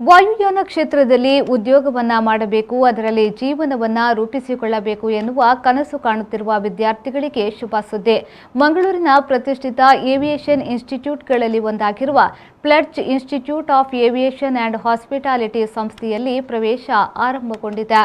ವಾಯುಯಾನ ಕ್ಷೇತ್ರದಲ್ಲಿ ಉದ್ಯೋಗವನ್ನ ಮಾಡಬೇಕು, ಅದರಲ್ಲಿ ಜೀವನವನ್ನ ರೂಪಿಸಿಕೊಳ್ಳಬೇಕು ಎನ್ನುವ ಕನಸು ಕಾಣುತ್ತಿರುವ ವಿದ್ಯಾರ್ಥಿಗಳಿಗೆ ಶುಭ ಸುದ್ದಿ. ಮಂಗಳೂರಿನ ಪ್ರತಿಷ್ಠಿತ ಏವಿಯೇಷನ್ ಇನ್ಸ್ಟಿಟ್ಯೂಟ್ಗಳಲ್ಲಿ ಒಂದಾಗಿರುವ fledge institute of aviation and hospitality ಸಂಸ್ಥೆಯಲ್ಲಿ ಪ್ರವೇಶ ಆರಂಭಗೊಂಡಿದೆ.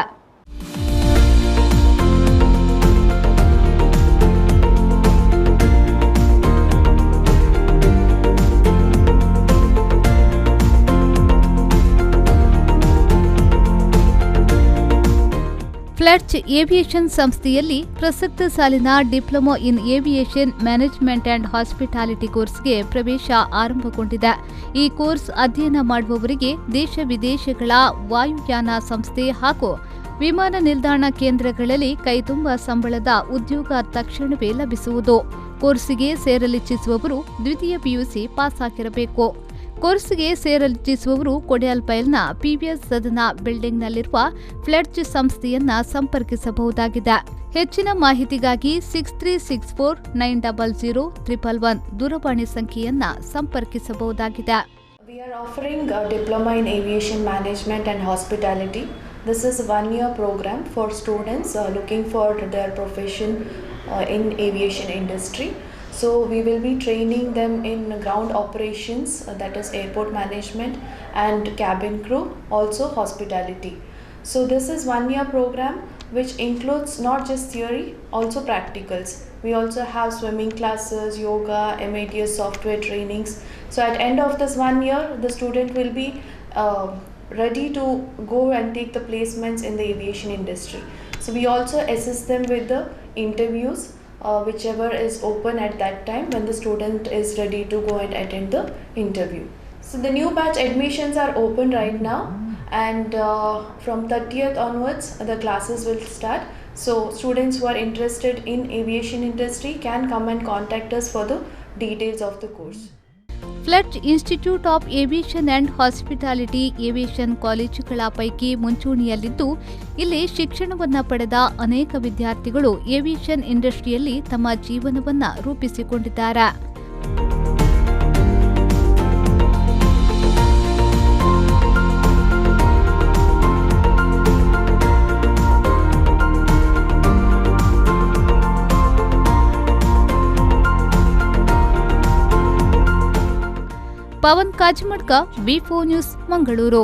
ಫ್ಲೆಡ್ಜ್ ಏವಿಯೇಷನ್ ಸಂಸ್ಥೆಯಲ್ಲಿ ಪ್ರಸಕ್ತ ಸಾಲಿನ diploma in aviation management and hospitality ಕೋರ್ಸ್ಗೆ ಪ್ರವೇಶ ಆರಂಭಗೊಂಡಿದೆ. ಈ ಕೋರ್ಸ್ ಅಧ್ಯಯನ ಮಾಡುವವರಿಗೆ ದೇಶ ವಿದೇಶಗಳ ವಾಯುಯಾನ ಸಂಸ್ಥೆ ಹಾಗೂ ವಿಮಾನ ನಿಲ್ದಾಣ ಕೇಂದ್ರಗಳಲ್ಲಿ ಕೈತುಂಬ ಸಂಬಳದ ಉದ್ಯೋಗ ತಕ್ಷಣವೇ ಲಭಿಸುವುದು. ಕೋರ್ಸ್ಗೆ ಸೇರಲಿಚ್ಛಿಸುವವರು ದ್ವಿತೀಯ ಪಿಯುಸಿ ಪಾಸ್ ಆಗಿರಬೇಕು. ಕೋರ್ಸ್ಗೆ ಸೇರಲಿಚ್ಛಿಸುವವರು ಕೊಡಿಯಾಲ್ಪೈಲ್ನ ಪಿವಿಎಸ್ ಸದನ ಬಿಲ್ಡಿಂಗ್ನಲ್ಲಿರುವ ಫ್ಲೆಡ್ಜ್ ಸಂಸ್ಥೆಯನ್ನ ಸಂಪರ್ಕಿಸಬಹುದಾಗಿದೆ. ಹೆಚ್ಚಿನ ಮಾಹಿತಿಗಾಗಿ 6364900111 ದೂರವಾಣಿ ಸಂಖ್ಯೆಯನ್ನ ಸಂಪರ್ಕಿಸಬಹುದಾಗಿದೆ. We are offering a diploma in aviation management and hospitality. This is a one-year program for students looking for their profession in aviation industry. So we will be training them in ground operations, that is airport management and cabin crew, also hospitality. So this is one-year program which includes not just theory, also practicals. We also have swimming classes, yoga, MATS software trainings. So at end of this 1 year, the student will be ready to go and take the placements in the aviation industry. So we also assist them with the interviews, whichever is open at that time when the student is ready to go and attend the interview. So the new batch admissions are open right now, and from 30th onwards the classes will start. So students who are interested in aviation industry can come and contact us for the details of the course. Fledge institute of aviation and hospitality aviation ಕಾಲೇಜುಗಳ ಪೈಕಿ ಮುಂಚೂಣಿಯಲ್ಲಿದ್ದು, ಇಲ್ಲಿ ಶಿಕ್ಷಣವನ್ನ ಪಡೆದ ಅನೇಕ ವಿದ್ಯಾರ್ಥಿಗಳು aviation ಇಂಡಸ್ಟ್ರಿಯಲ್ಲಿ ತಮ್ಮ ಜೀವನವನ್ನ ರೂಪಿಸಿಕೊಂಡಿದ್ದಾರೆ. Pavan Kajamadka, B4 news, Mangaluru.